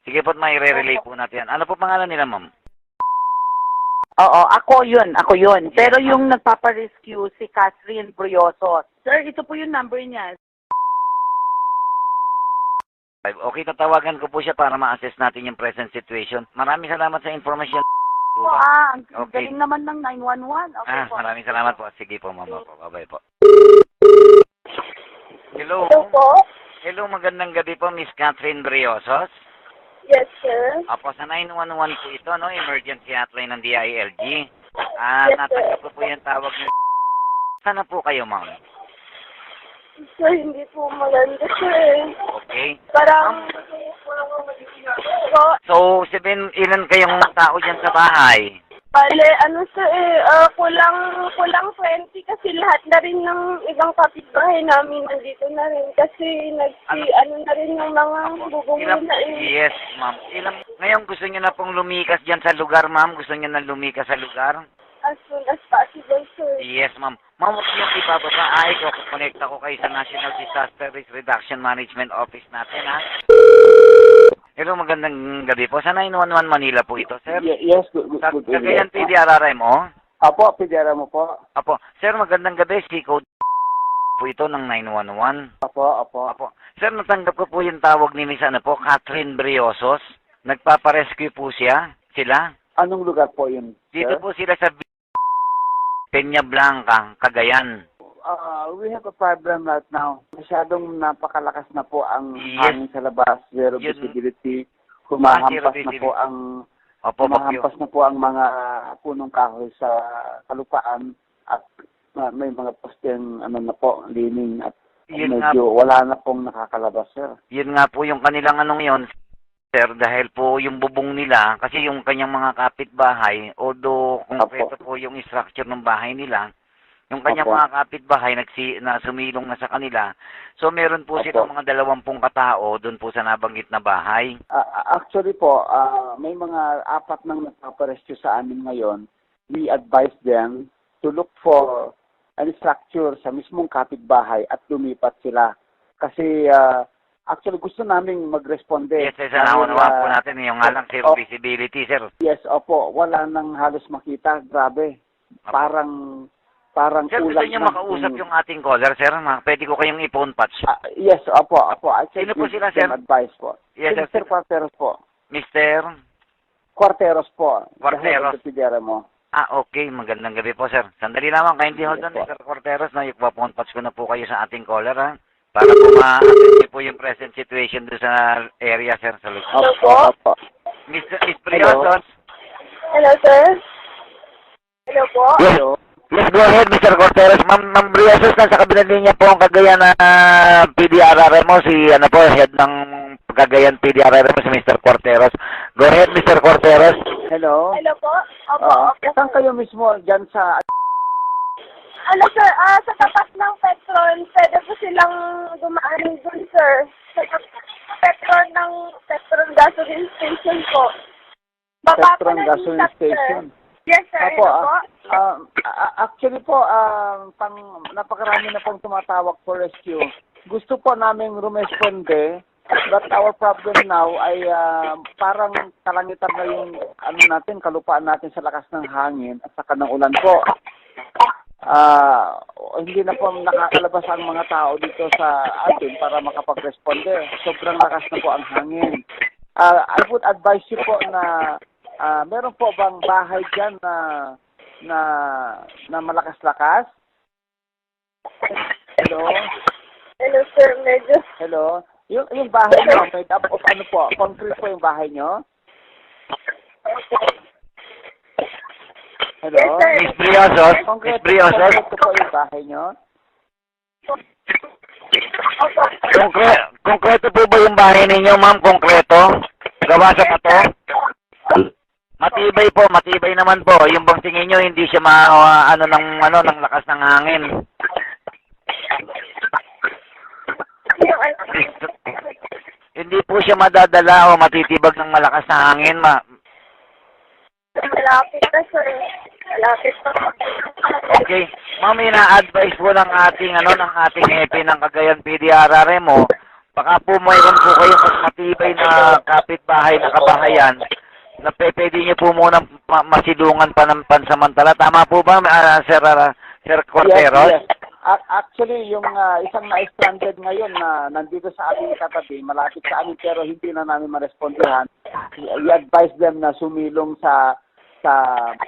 Sige po't may re-relay po natin yan. Ano po pangalan nila, ma'am? Oo, ako yun. Pero yung nagpaparescue, si Catherine Brioso. Sir, ito po yung number niya. Okay, tatawagan ko po siya para ma-assess natin yung present situation. Maraming salamat sa information. Ang Okay. galing naman ng 911. Okay po. Maraming salamat po. Sige po, ma'am. Bye-bye po. Hello. Hello po? Hello, magandang gabi po, Miss Catherine Briosos. Yes, sir. Apo, sa 911 po ito, no? Emergency hotline ng DILG. Yes, Natanggap ko po yung tawag niyo. Sana po kayo, ma'am? Sir, hindi po maganda, sir. Okay. Parang, So, ilan kayong tao dyan sa bahay? bale, sir, kulang 20 kasi lahat na rin ng ibang kapitbahay namin nandito na rin kasi na rin yung mga bubong nila Yes, ma'am. Ngayon gusto niyo na pong lumikas dyan sa lugar, ma'am? Gusto niyo na lumikas sa lugar? as soon as possible, sir. Yes, ma'am. Ma'am, huwag niyo ibababa. Kukonekta ko kayo sa National Disaster Risk Reduction Management Office natin, ha? Hello, magandang gabi po. Sa 911 Manila po ito, sir. Yes, good Cagayan PDRRM, oh. Apo, pidera mo po. Apo. Sir, magandang gabi. Si code po ito ng 911. Apo. Sir, natanggap ko po yung tawag ni Miss Catherine Briosos. Nagpaparescue po sila. Anong lugar po yun, Dito sir? po sila sa Peña Blanca, Cagayan. We have a problem right now. Masyadong napakalakas na po ang Yes. hangin sa labas. Zero Yun. visibility. Humahampas Zero na po ang Opo, bagyo. humahampas na po ang mga punong kahoy sa kalupaan at may mga posteng na po, lining at Yun nga, medyo wala na pong nakakalabas, sir. yun nga po yung kanilang yon, sir, dahil po yung bubong nila, kasi yung kanyang mga kapitbahay, although konkreto po yung structure ng bahay nila, yung kanyang Opo. mga kapitbahay na sumilong na sa kanila. So meron po Opo. silang mga 20 katao doon po sa nabanggit na bahay. Actually po, may mga 4 nang nagpaparescue sa amin ngayon. We advise them to look for any structure sa mismong kapitbahay at lumipat sila. Kasi actually gusto naming magresponde. Yes, sir, naunawaan po natin yung nga lang zero visibility, sir. Yes, opo. Wala nang halos makita. Grabe. Opo. Parang Sir, gusto kulang niyo na makausap yung ating caller, sir? Pwede ko kayong i-phone patch. yes, opo. I can Sino po give sila, them sir? advice po. Yes, Si sir. Mr. Quarteros po. Mr. Quarteros po. Quarteros. Dahil mo. Okay. Magandang gabi po, sir. Sandali lamang. Kindly hold on, Yes, Mr. Corteros. No, ipaphone patch ko na po kayo sa ating caller, ha? Para po ma-assess niyo po yung present situation doon sa area, sir, sa lugar. Hello po? Opo. Miss Briosos. Hello, sir? Hello po? Hello. Yes, go ahead, Mr. Corteros. Ma'am Briosos, nasa kabilang linya po ang Cagayan na PDRRM mo, head ng Cagayan PDRRM mo, si Mr. Corteros. Go ahead, Mr. Corteros. Hello. Hello po? Opo, okay. Saan kayo mismo dyan sa... Sir, sa tapat ng Petron, pwede po silang dumaan dun, sir. Sa Petron gasoline station po. Baba po Petron ng Gasoline isap, sir. Station? Yes, sir. Opo, Hello po? actually po, napakarami na pong tumatawag for rescue. Gusto po naming rumesponde, but our problem now ay parang kalangitan na yung kalupaan natin sa lakas ng hangin at saka ng ulan po. Hindi na po nakakalabas ang mga tao dito sa atin para makapag-responde. Sobrang lakas na po ang hangin. I would advise you po na meron po bang bahay dyan na malakas-lakas? Hello? Hello, sir. Medyo... Hello? Yung bahay nyo, made up of ano po? Concrete po yung bahay nyo? Hello? Yes, sir. Miss Briosos. Miss Concrete Briosos. po yung bahay nyo? Opo. Konkreto po ba yung bahay ninyo, ma'am? Konkreto? Gawa sa bato? Matibay po, matibay naman po. Yung bang tingin nyo, hindi siya ng lakas ng hangin. Hindi po siya madadala o matitibag ng malakas na hangin, Malapit na, sir. Malapit na. Okay. Ma'am, ina-advise po ng ating hepe ng Cagayan PDRRM mo baka po mayroon po kayong mas matibay na kapitbahay na kabahayan na pwede niyo po muna masilungan pa ng pansamantala. Tama po ba, Sir Corteros? Yes, yes. Actually, yung isang na-stranded ngayon na nandito sa aming katabi, malapit sa amin pero hindi na namin marespondihan, i-advise them na sumilong sa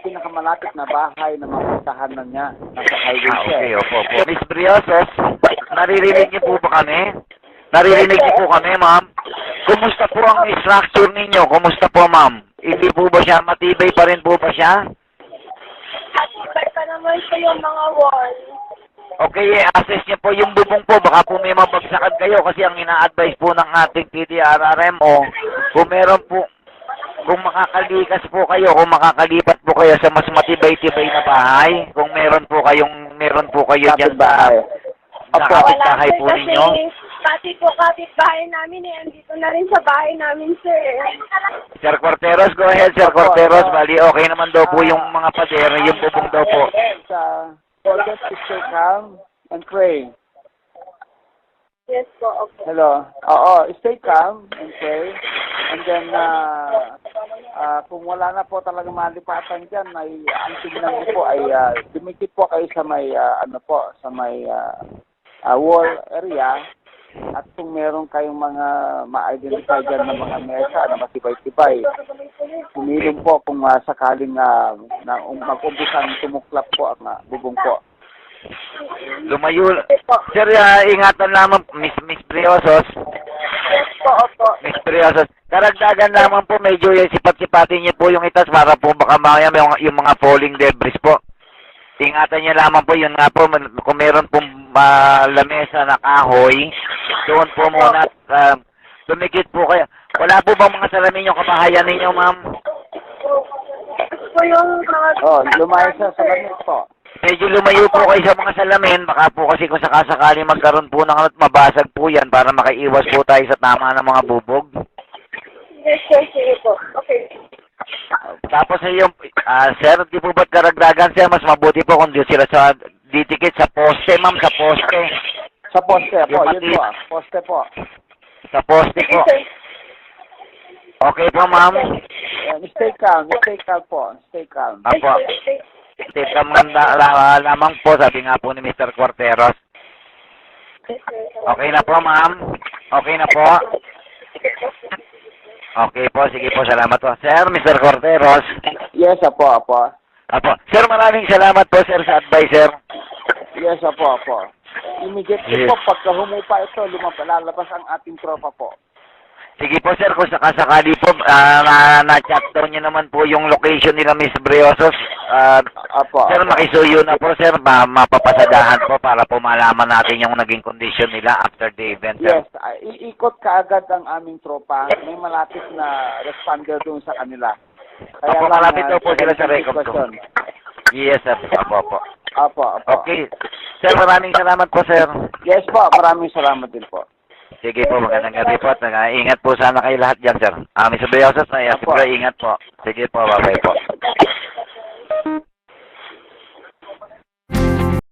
pinakamalapit na bahay na mapuntahan na niya. Nasa highway siya. Okay, opo. Miss Briosos, naririnig niyo po ba kami? Naririnig niyo po kami, ma'am? Kumusta po ang structure ninyo? Kumusta po, ma'am? Hindi po ba siya? Matibay pa rin po ba siya? Matibay pa naman po yung mga wall. Okay, assess niyo po yung bubong po. Baka po may mabagsakan kayo kasi ang ina-advise po ng ating PDRRMO, kung meron po, kung makakalikas po kayo, kung makakalipat po kayo sa mas matibay-tibay na bahay, kung meron po kayo dyan sa kapitbahay po ninyo. Kasi po kapitbahay namin andito na rin sa bahay namin, sir. Sir Corteros, go ahead, Sir Corteros. Bali, okay naman daw po yung mga pader, yung bubong daw po. Forget to stay calm and pray. Yes po, okay. Hello. Oo, stay calm and pray. And then, kung wala na po talaga malipatan dyan, ay ang tingnan niyo po ay dumikit po kayo sa may, wall area. At kung meron kayong mga ma-identify dyan na mga mesa na matibay-tibay, pumilong po kung sakaling mag-umbusang tumuklap po ang bubong po. Lumayo. Sir, ingatan lamang, Miss Briosos. Yes po, opo. Miss Briosos. Karagdagan lamang po, medyo sipat-sipatin niyo po yung itas para po baka mamaya yung mga falling debris po. Ingatan niyo lamang po, yun nga po, kung meron pong lamesa na kahoy, doon po muna tumikit po kayo. Wala po bang mga salamin yung kabahayan ninyo, ma'am? Po yung mga... Lumayo sa lamit po. Medyo lumayo po kayo sa mga salamin, baka po kasi kung sakasakali magkaroon po ng mabasag po yan para makaiwas po tayo sa tama ng mga bubog. Yes, sir, sige po. Okay. Tapos yung, sir, di po ba't karagdagan, sir, mas mabuti po kung di sila ditikit sa poste, ma'am, sa poste. Sa poste po, Yung yun po. Poste po. Sa poste po. Okay po, ma'am. Stay calm po. Stay calm. Apo. Stay calm lamang po, sabi nga po ni Mr. Corteros. Okay na po, ma'am. Okay na po. Okay po, sige po, salamat po. Sir, Mr. Corteros. Yes, apo. Apo. Sir, maraming salamat po, sir, sa advice, sir. Yes, apo. Immediately po, pagka humupa ito, lalabas ang ating tropa po. Sige po, sir, kung sakasakali po, na-chat down niyo naman po yung location nila, Miss Briosos. Sir, makisuyo na po, sir, mapapasadahan po para po malaman natin yung naging condition nila after the event, sir. Yes, iikot kaagad ang aming tropa. May malapit na responder doon sa kanila. Apo, malapit daw po sila sa record ko. Yes, sir. Apo. Okay. Sir, maraming salamat po, sir. Yes po, maraming salamat din po. Sige po, magandang gabi po at ingat po sana kayo lahat dyan, sir. Miss Briosos, ingat po. Sige po, bye-bye po.